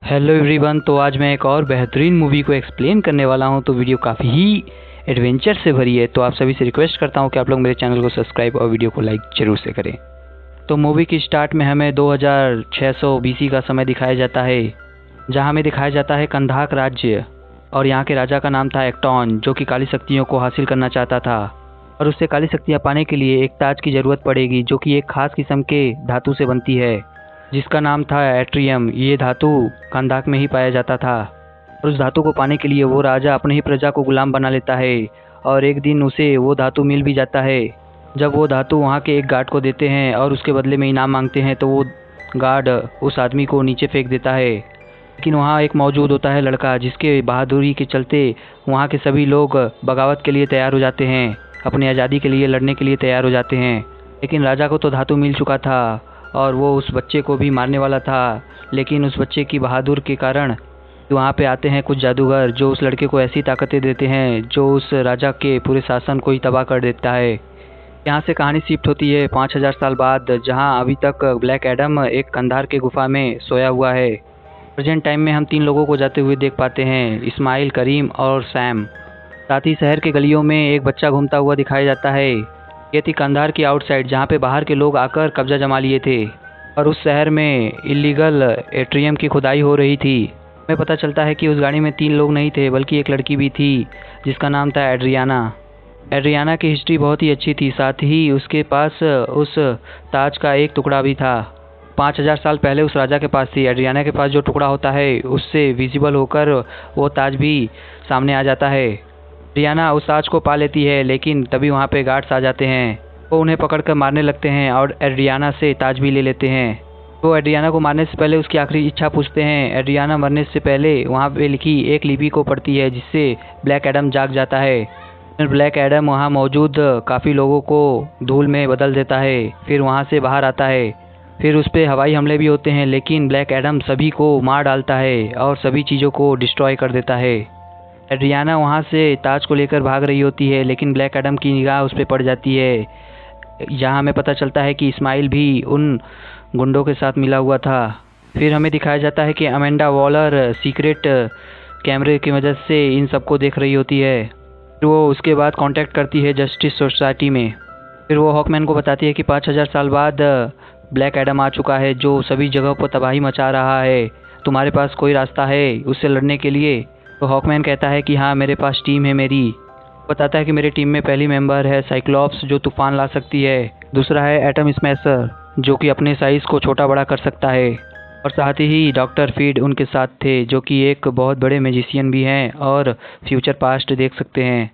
Hello everyone. तो आज मैं एक और बेहतरीन मूवी को एक्सप्लेन करने वाला हूं। तो वीडियो काफ़ी ही एडवेंचर से भरी है, तो आप सभी से रिक्वेस्ट करता हूं कि आप लोग मेरे चैनल को सब्सक्राइब और वीडियो को लाइक जरूर से करें। तो मूवी की स्टार्ट में हमें 2600 बीसी का समय दिखाया जाता है, जहां हमें दिखाया जाता है कंधाक राज्य, और यहाँ के राजा का नाम था एक्टॉन, जो कि काली शक्तियों को हासिल करना चाहता था। और उससे काली शक्तियाँ पाने के लिए एक ताज की ज़रूरत पड़ेगी, जो कि एक खास किस्म के धातु से बनती है, जिसका नाम था एट्रियम। ये धातु कंधाक में ही पाया जाता था, और उस धातु को पाने के लिए वो राजा अपने ही प्रजा को गुलाम बना लेता है। और एक दिन उसे वो धातु मिल भी जाता है। जब वो धातु वहाँ के एक गार्ड को देते हैं और उसके बदले में इनाम मांगते हैं, तो वो गार्ड उस आदमी को नीचे फेंक देता है। लेकिन वहाँ एक मौजूद होता है लड़का, जिसके बहादुरी के चलते वहाँ के सभी लोग बगावत के लिए तैयार हो जाते हैं, अपनी आज़ादी के लिए लड़ने के लिए तैयार हो जाते हैं। लेकिन राजा को तो धातु मिल चुका था और वो उस बच्चे को भी मारने वाला था। लेकिन उस बच्चे की बहादुर के कारण वहाँ पे आते हैं कुछ जादूगर, जो उस लड़के को ऐसी ताकतें देते हैं जो उस राजा के पूरे शासन को ही तबाह कर देता है। यहाँ से कहानी शिफ्ट होती है 5000 साल बाद, जहाँ अभी तक ब्लैक एडम एक कंधार के गुफा में सोया हुआ है। प्रेजेंट टाइम में हम 3 लोगों को जाते हुए देख पाते हैं, इस्माइल, करीम और सैम। साथ ही शहर के गलियों में एक बच्चा घूमता हुआ दिखाया जाता है। ये थी कंधार की आउटसाइड, जहाँ पे बाहर के लोग आकर कब्जा जमा लिए थे, और उस शहर में इलीगल एट्रियम की खुदाई हो रही थी। हमें पता चलता है कि उस गाड़ी में 3 लोग नहीं थे, बल्कि एक लड़की भी थी, जिसका नाम था एड्रियाना। एड्रियाना की हिस्ट्री बहुत ही अच्छी थी, साथ ही उसके पास उस ताज का एक टुकड़ा भी था। 5000 साल पहले उस राजा के पास थी। एड्रियाना के पास जो टुकड़ा होता है, उससे विजिबल होकर वो ताज भी सामने आ जाता है। एड्रियाना उस ताज को पा लेती है, लेकिन तभी वहाँ पे गार्ड्स आ जाते हैं। वो उन्हें पकड़कर मारने लगते हैं और एड्रियाना से ताज भी ले लेते हैं। वो एड्रियाना को मारने से पहले उसकी आखिरी इच्छा पूछते हैं। एड्रियाना मरने से पहले वहाँ पे लिखी एक लिपि को पढ़ती है, जिससे ब्लैक एडम जाग जाता है। फिर ब्लैक एडम वहाँ मौजूद काफ़ी लोगों को धूल में बदल देता है, फिर वहाँ से बाहर आता है। फिर उस पर हवाई हमले भी होते हैं, लेकिन ब्लैक एडम सभी को मार डालता है और सभी चीज़ों को डिस्ट्रॉय कर देता है। एड्रियाना वहाँ से ताज को लेकर भाग रही होती है, लेकिन ब्लैक एडम की निगाह उस पर पड़ जाती है। यहाँ हमें पता चलता है कि इस्माइल भी उन गुंडों के साथ मिला हुआ था। फिर हमें दिखाया जाता है कि अमेंडा वॉलर सीक्रेट कैमरे की मदद से इन सबको देख रही होती है। फिर वो उसके बाद कांटेक्ट करती है जस्टिस सोसाइटी में। फिर वो हॉकमैन को बताती है कि 5000 साल बाद ब्लैक एडम आ चुका है, जो सभी जगह पर तबाही मचा रहा है। तुम्हारे पास कोई रास्ता है उससे लड़ने के लिए? तो हॉकमैन कहता है कि हाँ, मेरे पास टीम है मेरी। बताता है कि मेरे टीम में पहली मेंबर है साइक्लॉप्स, जो तूफान ला सकती है। दूसरा है एटम स्मैशर, जो कि अपने साइज़ को छोटा बड़ा कर सकता है। और साथ ही डॉक्टर फीड उनके साथ थे, जो कि एक बहुत बड़े मैजिशियन भी हैं और फ्यूचर पास्ट देख सकते हैं।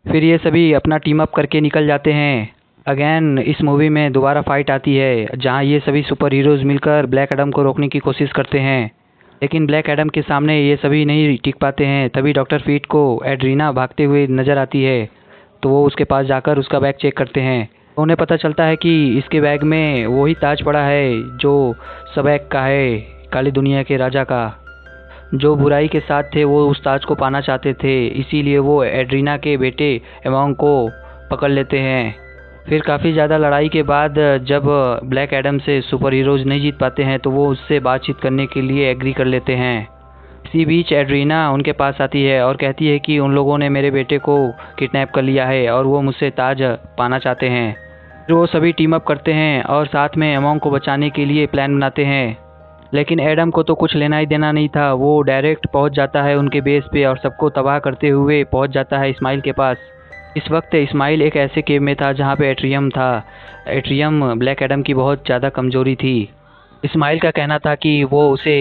फिर ये सभी अपना टीम अप करके निकल जाते हैं। अगेन इस मूवी में दोबारा फाइट आती है, जहाँ ये सभी सुपर हीरोज़ मिलकर ब्लैक एडम को रोकने की कोशिश करते हैं। लेकिन ब्लैक एडम के सामने ये सभी नहीं टिक पाते हैं। तभी डॉक्टर फीट को एड्रीना भागते हुए नज़र आती है, तो वो उसके पास जाकर उसका बैग चेक करते हैं। उन्हें पता चलता है कि इसके बैग में वही ताज पड़ा है जो सबैक का है, काली दुनिया के राजा का। जो बुराई के साथ थे वो उस ताज को पाना चाहते थे, इसीलिए वो एड्रीना के बेटे एमोंग को पकड़ लेते हैं। फिर काफ़ी ज़्यादा लड़ाई के बाद जब ब्लैक एडम से सुपर हीरोज़ नहीं जीत पाते हैं, तो वो उससे बातचीत करने के लिए एग्री कर लेते हैं। इसी बीच एड्रीना उनके पास आती है और कहती है कि उन लोगों ने मेरे बेटे को किडनैप कर लिया है और वो मुझसे ताज पाना चाहते हैं। फिर वो सभी टीम अप करते हैं और साथ में एमोंग को बचाने के लिए प्लान बनाते हैं। लेकिन एडम को तो कुछ लेना ही देना नहीं था। वो डायरेक्ट पहुंच जाता है उनके बेस पे और सबको तबाह करते हुए पहुंच जाता है इस्माइल के पास। इस वक्त इस्माइल एक ऐसे केव में था जहाँ पे एट्रियम था। एट्रियम ब्लैक एडम की बहुत ज़्यादा कमज़ोरी थी। इस्माइल का कहना था कि वो उसे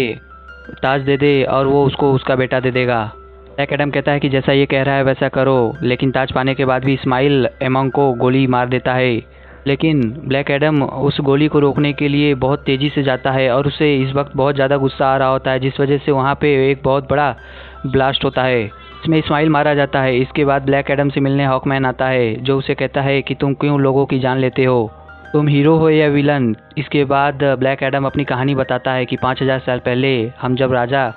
ताज दे दे और वो उसको उसका बेटा दे देगा। ब्लैक एडम कहता है कि जैसा ये कह रहा है वैसा करो, लेकिन ताज पाने के बाद भी इस्माइल एमोंग को गोली मार देता है। लेकिन ब्लैक एडम उस गोली को रोकने के लिए बहुत तेज़ी से जाता है और उसे इस वक्त बहुत ज़्यादा गुस्सा आ रहा होता है, जिस वजह से वहाँ पे एक बहुत बड़ा ब्लास्ट होता है। इसमें इस्माइल मारा जाता है। इसके बाद ब्लैक एडम से मिलने हॉकमैन आता है, जो उसे कहता है कि तुम क्यों लोगों की जान लेते हो, तुम हीरो हो या विलन। इसके बाद ब्लैक एडम अपनी कहानी बताता है कि 5000 साल पहले हम जब राजा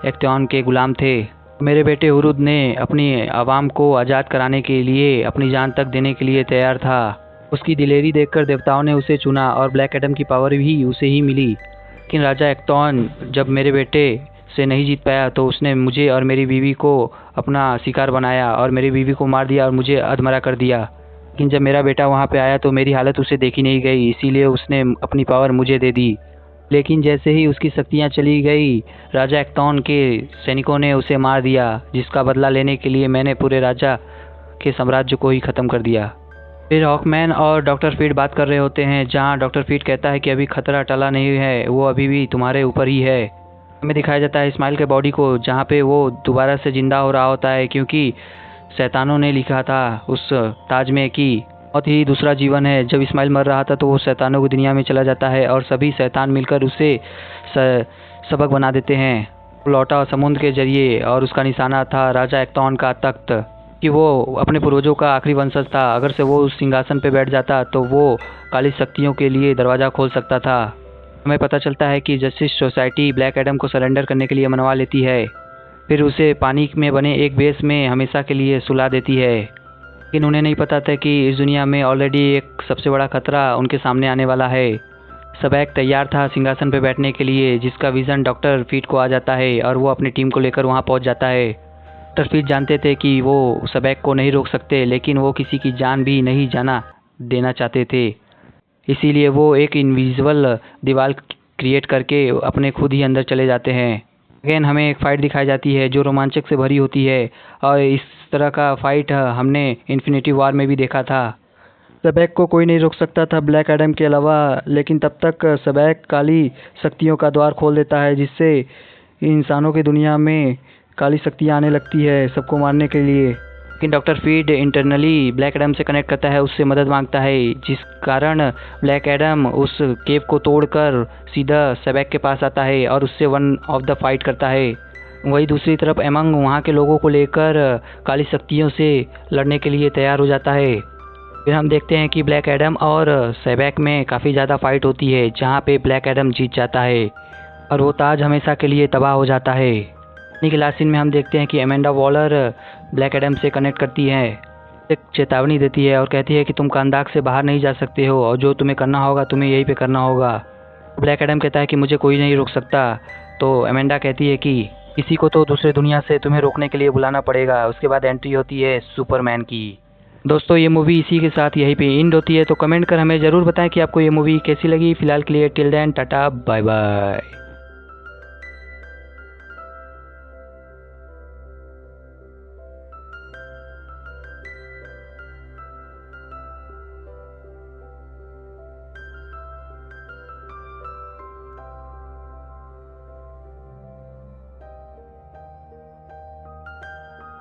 एक्टॉन के गुलाम थे, मेरे बेटे हुरुद ने अपनी आवाम को आज़ाद कराने के लिए अपनी जान तक देने के लिए तैयार था। उसकी दिलेरी देखकर देवताओं ने उसे चुना और ब्लैक एडम की पावर भी उसे ही मिली। लेकिन राजा एक्टॉन जब मेरे बेटे से नहीं जीत पाया तो उसने मुझे और मेरी बीवी को अपना शिकार बनाया और मेरी बीवी को मार दिया और मुझे अधमरा कर दिया। लेकिन जब मेरा बेटा वहाँ पे आया तो मेरी हालत उसे देखी नहीं गई, इसीलिए उसने अपनी पावर मुझे दे दी। लेकिन जैसे ही उसकी शक्तियाँ चली गई, राजा एक्टॉन के सैनिकों ने उसे मार दिया, जिसका बदला लेने के लिए मैंने पूरे राजा के साम्राज्य को ही ख़त्म कर दिया। फिर हॉकमैन और डॉक्टर फीट बात कर रहे होते हैं, जहाँ डॉक्टर फीट कहता है कि अभी खतरा टला नहीं है, वो अभी भी तुम्हारे ऊपर ही है। हमें दिखाया जाता है इस्माइल के बॉडी को, जहाँ पे वो दोबारा से ज़िंदा हो रहा होता है, क्योंकि शैतानों ने लिखा था उस ताज में कि बहुत ही दूसरा जीवन है। जब इस्माइल मर रहा था तो वो शैतानों की दुनिया में चला जाता है और सभी शैतान मिलकर उसे सबक बना देते हैं। लौटा समुद्र के जरिए और उसका निशाना था राजा एक्टॉन का तख्त, कि वो अपने पूर्वजों का आखिरी वंशज था। अगर से वो उस सिंहासन पे बैठ जाता तो वो काली शक्तियों के लिए दरवाज़ा खोल सकता था। हमें पता चलता है कि जस्टिस सोसाइटी ब्लैक एडम को सरेंडर करने के लिए मनवा लेती है, फिर उसे पानी में बने एक बेस में हमेशा के लिए सुला देती है। लेकिन उन्हें नहीं पता था कि इस दुनिया में ऑलरेडी एक सबसे बड़ा खतरा उनके सामने आने वाला है। सबैक तैयार था सिंहासन पर बैठने के लिए, जिसका विज़न डॉक्टर फीट को आ जाता है और वो अपनी टीम को लेकर वहाँ पहुँच जाता है। डॉक्टर फीट जानते थे कि वो सबैक को नहीं रोक सकते, लेकिन वो किसी की जान भी नहीं जाना देना चाहते थे। इसीलिए वो एक इनविजिबल दीवार क्रिएट करके अपने खुद ही अंदर चले जाते हैं। अगेन हमें एक फ़ाइट दिखाई जाती है जो रोमांचक से भरी होती है, और इस तरह का फ़ाइट हमने इन्फिनिटी वॉर में भी देखा था। सबैक को कोई नहीं रोक सकता था ब्लैक एडम के अलावा, लेकिन तब तक सबैक काली शक्तियों का द्वार खोल देता है, जिससे इंसानों की दुनिया में काली शक्तियाँ आने लगती है सबको मारने के लिए। लेकिन doctor feed internally black Adam से कनेक्ट करता है, उससे मदद मांगता है, जिस कारण ब्लैक एडम उस केव को तोड़कर सीधा सबैक के पास आता है और उससे वन ऑफ द फाइट करता है। वही दूसरी तरफ एमंग वहाँ के लोगों को लेकर काली शक्तियों से लड़ने के लिए तैयार हो जाता है। फिर हम देखते हैं कि ब्लैक एडम और सबैक में काफ़ी ज़्यादा फाइट होती है, जहाँ पे ब्लैक एडम जीत जाता है और वो ताज हमेशा के लिए तबाह हो जाता है। इन्हीं के लास्ट सीन में हम देखते हैं कि अमेंडा वॉलर ब्लैक एडम से कनेक्ट करती है, एक चेतावनी देती है और कहती है कि तुम कांदाक से बाहर नहीं जा सकते हो और जो तुम्हें करना होगा तुम्हें यहीं पे करना होगा। ब्लैक एडम कहता है कि मुझे कोई नहीं रोक सकता, तो अमेंडा कहती है कि किसी को तो दूसरे दुनिया से तुम्हें रोकने के लिए बुलाना पड़ेगा। उसके बाद एंट्री होती है सुपरमैन की। दोस्तों ये मूवी इसी के साथ यहीं पे एंड होती है, तो कमेंट कर हमें ज़रूर बताएं कि आपको ये मूवी कैसी लगी। फिलहाल के लिए till then tata bye bye.